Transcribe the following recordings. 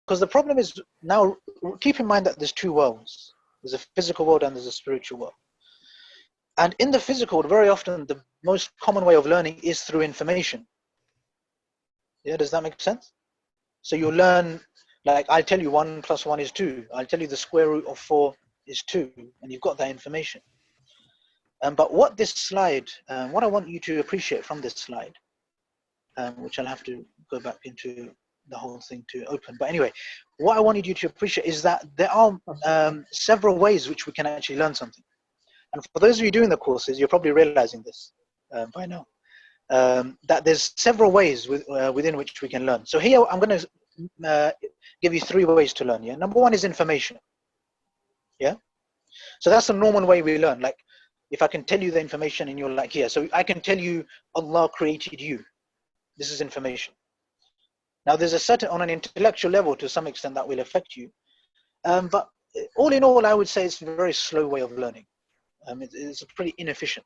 because the problem is now, keep in mind that there's two worlds. There's a physical world and there's a spiritual world. And in the physical world, very often the most common way of learning is through information. Yeah, does that make sense? So you learn, like I'll tell you 1 + 1 is 2. I'll tell you the square root of 4 is 2, and you've got that information. But what this slide, what I want you to appreciate from this slide, which I'll have to go back into the whole thing to open. But anyway, what I wanted you to appreciate is that there are several ways which we can actually learn something. And for those of you doing the courses, you're probably realizing this by now, that there's several ways within which we can learn. So here I'm going to give you 3 ways to learn. Yeah, number 1 is information. Yeah, so that's the normal way we learn. Like if I can tell you the information and you're like, here, so I can tell you Allah created you. This is information. Now there's a certain, on an intellectual level to some extent, that will affect you. But all in all, I would say it's a very slow way of learning. It's pretty inefficient.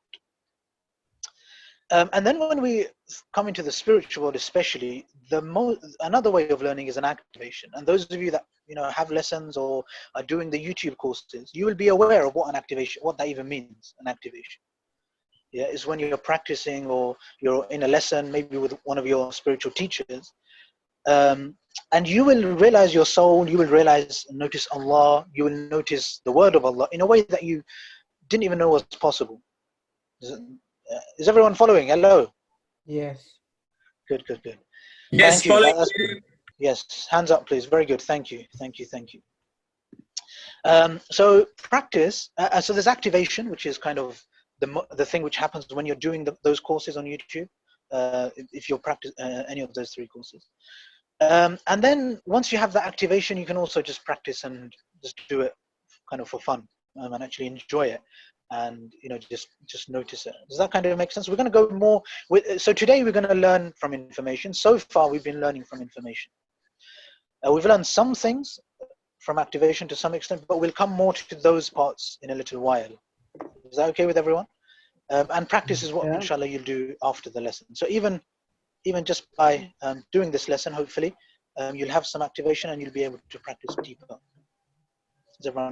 And then when we come into the spiritual world, especially, another way of learning is an activation. And those of you that have lessons or are doing the YouTube courses, you will be aware of what an activation, what that even means, an activation. Yeah, is when you're practicing or you're in a lesson, maybe with one of your spiritual teachers, and you will realize your soul, you will notice Allah, you will notice the word of Allah in a way that you didn't even know was possible. Is everyone following? Hello? Yes. Good. Yes, Thank you. following. Yes, hands up, please. Very good. Thank you. So practice. So there's activation, which is kind of the thing which happens when you're doing those courses on YouTube. If you're practice any of those 3 courses, and then once you have that activation, you can also just practice and just do it kind of for fun, and actually enjoy it, and just notice it. Does that kind of make sense? We're going to go more with. So today we're going to learn from information. So far we've been learning from information. We've learned some things from activation to some extent, but we'll come more to those parts in a little while. Is that okay with everyone? And practice is what, inshallah, you'll do after the lesson. So even just by doing this lesson, hopefully, you'll have some activation and you'll be able to practice deeper. Is everyone